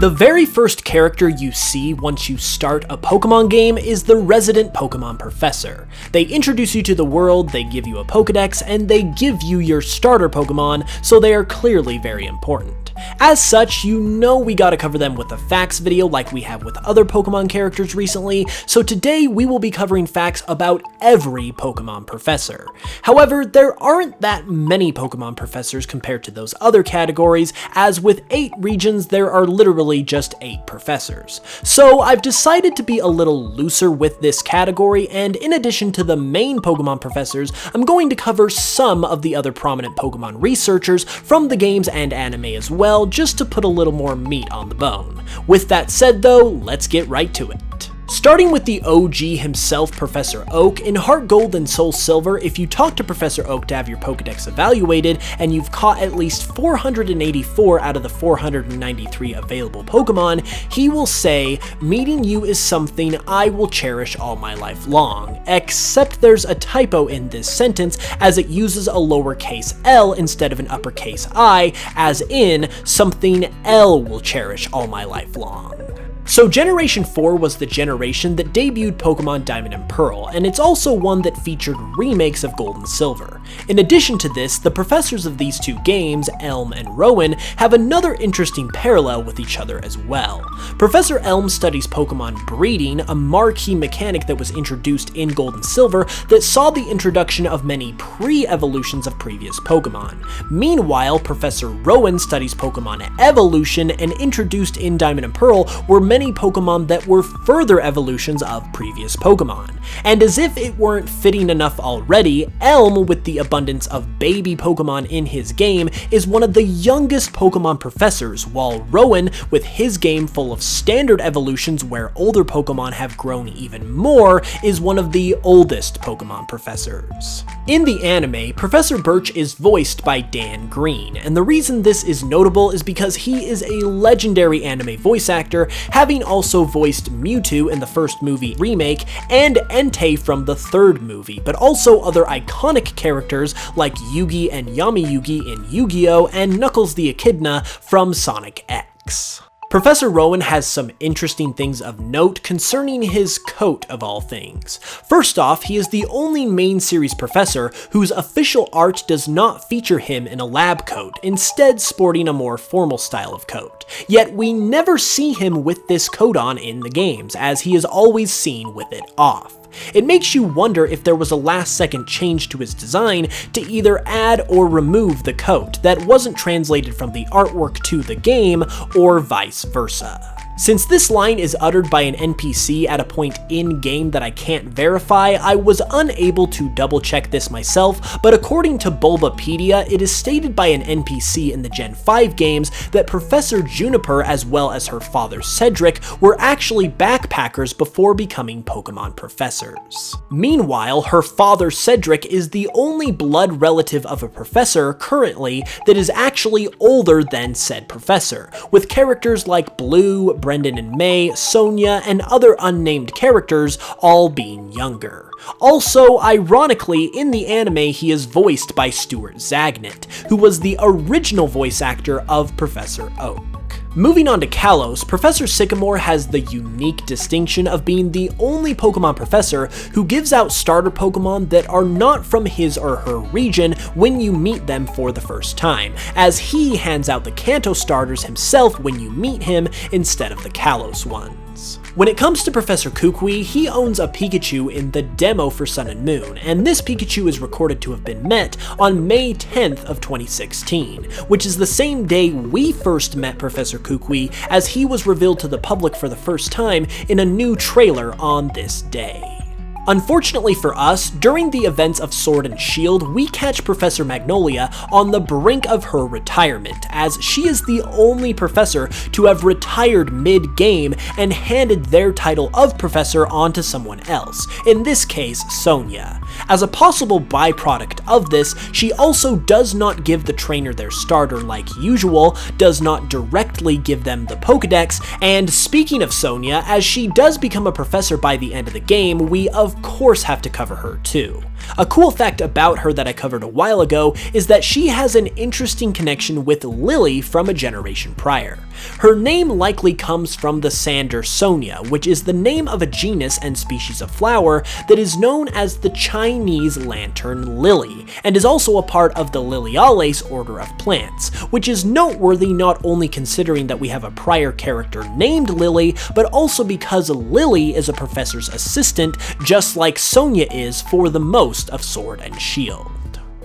The very first character you see once you start a Pokemon game is the resident Pokemon Professor. They introduce you to the world, they give you a Pokedex, and they give you your starter Pokemon, so they are clearly very important. As such, you know we gotta cover them with a facts video like we have with other Pokemon characters recently, so today we will be covering facts about every Pokemon Professor. However, there aren't that many Pokemon Professors compared to those other categories, as with 8 regions there are literally just 8 Professors. So I've decided to be a little looser with this category, and in addition to the main Pokemon Professors, I'm going to cover some of the other prominent Pokemon researchers from the games and anime as well, just to put a little more meat on the bone. With that said though, let's get right to it. Starting with the OG himself, Professor Oak, in Heart Gold and Soul Silver, if you talk to Professor Oak to have your Pokedex evaluated, and you've caught at least 484 out of the 493 available Pokemon, he will say, "Meeting you is something I will cherish all my life long," except there's a typo in this sentence, as it uses a lowercase l instead of an uppercase I, as in, "something L will cherish all my life long." So Generation 4 was the generation that debuted Pokemon Diamond and Pearl, and it's also one that featured remakes of Gold and Silver. In addition to this, the professors of these two games, Elm and Rowan, have another interesting parallel with each other as well. Professor Elm studies Pokemon breeding, a marquee mechanic that was introduced in Gold and Silver that saw the introduction of many pre-evolutions of previous Pokemon. Meanwhile, Professor Rowan studies Pokemon evolution, and introduced in Diamond and Pearl were many Pokemon that were further evolutions of previous Pokemon. And as if it weren't fitting enough already, Elm, with the abundance of baby Pokemon in his game, is one of the youngest Pokemon Professors, while Rowan, with his game full of standard evolutions where older Pokemon have grown even more, is one of the oldest Pokemon Professors. In the anime, Professor Birch is voiced by Dan Green, and the reason this is notable is because he is a legendary anime voice actor, having also voiced Mewtwo in the first movie remake and Entei from the third movie, but also other iconic characters like Yugi and Yami Yugi in Yu-Gi-Oh! And Knuckles the Echidna from Sonic X. Professor Rowan has some interesting things of note concerning his coat of all things. First off, he is the only main series professor whose official art does not feature him in a lab coat, instead sporting a more formal style of coat. Yet we never see him with this coat on in the games, as he is always seen with it off. It makes you wonder if there was a last-second change to his design to either add or remove the coat that wasn't translated from the artwork to the game, or vice versa. Since this line is uttered by an NPC at a point in-game that I can't verify, I was unable to double-check this myself, but according to Bulbapedia, it is stated by an NPC in the Gen 5 games that Professor Juniper, as well as her father Cedric, were actually backpackers before becoming Pokemon Professors. Meanwhile, her father Cedric is the only blood relative of a professor currently that is actually older than said professor, with characters like Blue, Brendan and May, Sonia, and other unnamed characters all being younger. Also, ironically, in the anime he is voiced by Stuart Zagnut, who was the original voice actor of Professor Oak. Moving on to Kalos, Professor Sycamore has the unique distinction of being the only Pokemon Professor who gives out starter Pokemon that are not from his or her region when you meet them for the first time, as he hands out the Kanto starters himself when you meet him instead of the Kalos ones. When it comes to Professor Kukui, he owns a Pikachu in the demo for Sun and Moon, and this Pikachu is recorded to have been met on May 10th of 2016, which is the same day we first met Professor Kukui, as he was revealed to the public for the first time in a new trailer on this day. Unfortunately for us, during the events of Sword and Shield, we catch Professor Magnolia on the brink of her retirement, as she is the only professor to have retired mid-game and handed their title of professor onto someone else, in this case Sonia. As a possible byproduct of this, she also does not give the trainer their starter like usual, does not directly give them the Pokedex, and speaking of Sonia, as she does become a professor by the end of the game, we of course have to cover her too. A cool fact about her that I covered a while ago is that she has an interesting connection with Lily from a generation prior. Her name likely comes from the Sandersonia, which is the name of a genus and species of flower that is known as the Chinese lantern lily, and is also a part of the Liliales order of plants, which is noteworthy not only considering that we have a prior character named Lily, but also because Lily is a professor's assistant, just like Sonia is for the most of Sword and Shield.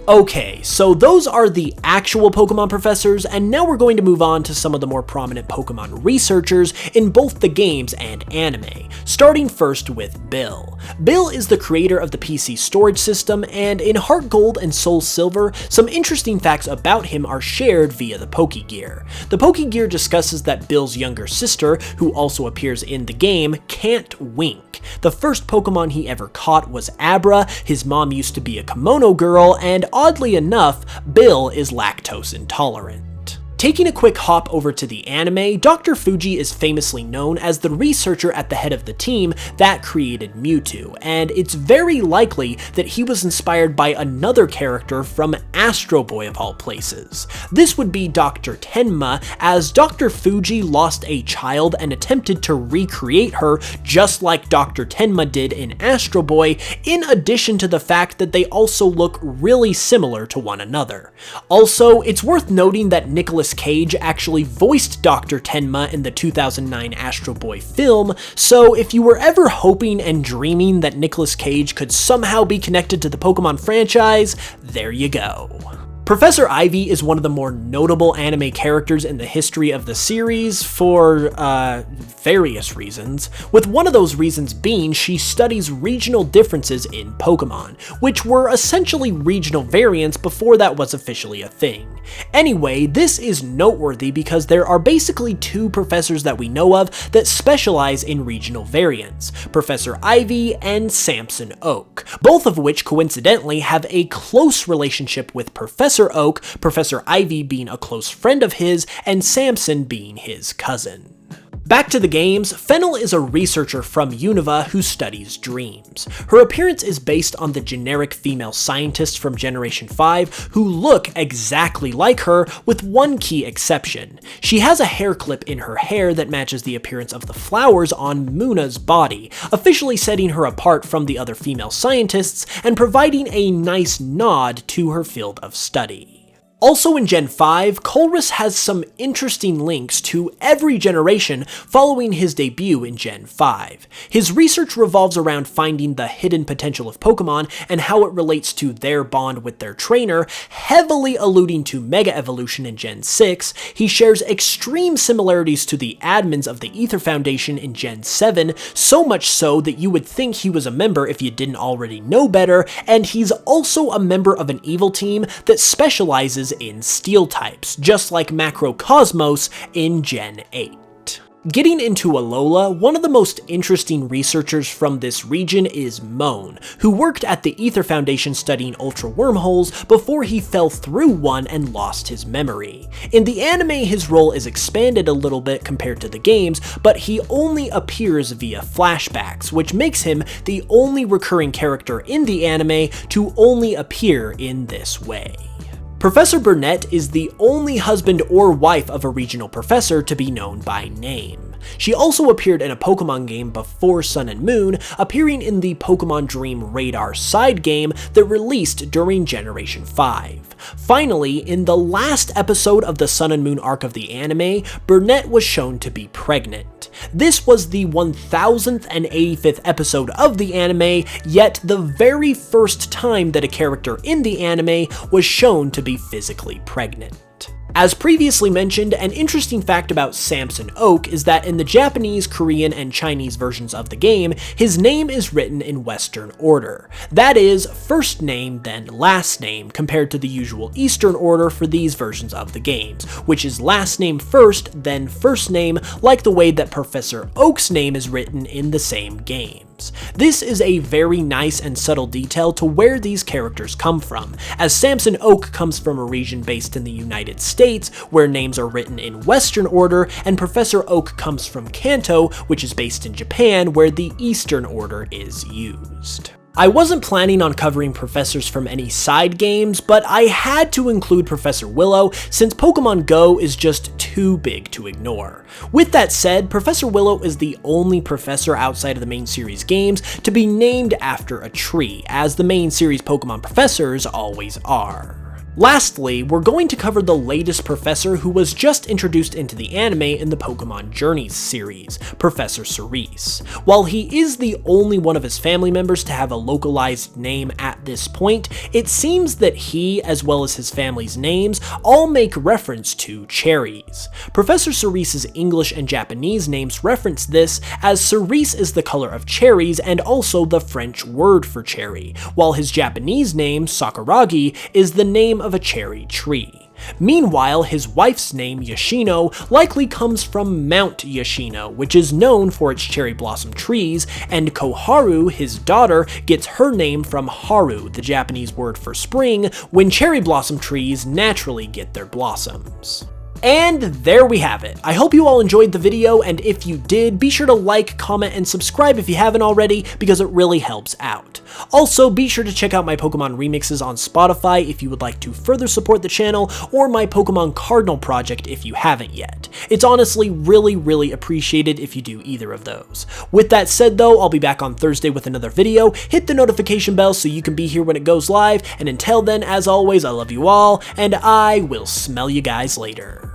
Okay, so those are the actual Pokemon professors, and now we're going to move on to some of the more prominent Pokemon researchers in both the games and anime, starting first with Bill. Bill is the creator of the PC storage system, and in Heart Gold and Soul Silver, some interesting facts about him are shared via the Pokegear. The Pokegear discusses that Bill's younger sister, who also appears in the game, can't wink. The first Pokemon he ever caught was Abra, his mom used to be a kimono girl, and oddly enough, Bill is lactose intolerant. Taking a quick hop over to the anime, Dr. Fuji is famously known as the researcher at the head of the team that created Mewtwo, and it's very likely that he was inspired by another character from Astro Boy of all places. This would be Dr. Tenma, as Dr. Fuji lost a child and attempted to recreate her just like Dr. Tenma did in Astro Boy, in addition to the fact that they also look really similar to one another. Also, it's worth noting that Nicolas Cage actually voiced Dr. Tenma in the 2009 Astro Boy film, so if you were ever hoping and dreaming that Nicolas Cage could somehow be connected to the Pokemon franchise, there you go. Professor Ivy is one of the more notable anime characters in the history of the series for, various reasons, with one of those reasons being she studies regional differences in Pokemon, which were essentially regional variants before that was officially a thing. Anyway, this is noteworthy because there are basically two professors that we know of that specialize in regional variants, Professor Ivy and Samson Oak, both of which coincidentally have a close relationship with Professor Oak, Professor Ivy being a close friend of his, and Samson being his cousin. Back to the games, Fennel is a researcher from Unova who studies dreams. Her appearance is based on the generic female scientists from Generation 5 who look exactly like her, with one key exception. She has a hair clip in her hair that matches the appearance of the flowers on Muna's body, officially setting her apart from the other female scientists and providing a nice nod to her field of study. Also in Gen 5, Colress has some interesting links to every generation following his debut in Gen 5. His research revolves around finding the hidden potential of Pokemon and how it relates to their bond with their trainer, heavily alluding to Mega Evolution in Gen 6. He shares extreme similarities to the admins of the Ether Foundation in Gen 7, so much so that you would think he was a member if you didn't already know better, and he's also a member of an evil team that specializes in steel types, just like Macrocosmos in Gen 8. Getting into Alola, one of the most interesting researchers from this region is Moan, who worked at the Ether Foundation studying ultra wormholes before he fell through one and lost his memory. In the anime, his role is expanded a little bit compared to the games, but he only appears via flashbacks, which makes him the only recurring character in the anime to only appear in this way. Professor Burnett is the only husband or wife of a regional professor to be known by name. She also appeared in a Pokemon game before Sun and Moon, appearing in the Pokemon Dream Radar side game that released during Generation 5. Finally, in the last episode of the Sun and Moon arc of the anime, Burnett was shown to be pregnant. This was the 1085th episode of the anime, yet the very first time that a character in the anime was shown to be physically pregnant. As previously mentioned, an interesting fact about Samson Oak is that in the Japanese, Korean, and Chinese versions of the game, his name is written in Western order. That is, first name, then last name, compared to the usual Eastern order for these versions of the games, which is last name first, then first name, like the way that Professor Oak's name is written in the same games. This is a very nice and subtle detail to where these characters come from, as Samson Oak comes from a region based in the United States, where names are written in Western order, and Professor Oak comes from Kanto, which is based in Japan, where the Eastern order is used. I wasn't planning on covering professors from any side games, but I had to include Professor Willow since Pokemon Go is just too big to ignore. With that said, Professor Willow is the only professor outside of the main series games to be named after a tree, as the main series Pokemon professors always are. Lastly, we're going to cover the latest professor who was just introduced into the anime in the Pokemon Journeys series, Professor Cerise. While he is the only one of his family members to have a localized name at this point, it seems that he, as well as his family's names, all make reference to cherries. Professor Cerise's English and Japanese names reference this, as cerise is the color of cherries and also the French word for cherry, while his Japanese name, Sakuragi, is the name of a cherry tree. Meanwhile, his wife's name, Yoshino, likely comes from Mount Yoshino, which is known for its cherry blossom trees, and Koharu, his daughter, gets her name from Haru, the Japanese word for spring, when cherry blossom trees naturally get their blossoms. And there we have it. I hope you all enjoyed the video, and if you did, be sure to like, comment, and subscribe if you haven't already, because it really helps out. Also, be sure to check out my Pokemon remixes on Spotify if you would like to further support the channel, or my Pokemon Cardinal project if you haven't yet. It's honestly really appreciated if you do either of those. With that said though, I'll be back on Thursday with another video. Hit the notification bell so you can be here when it goes live, and until then, as always, I love you all, and I will smell you guys later.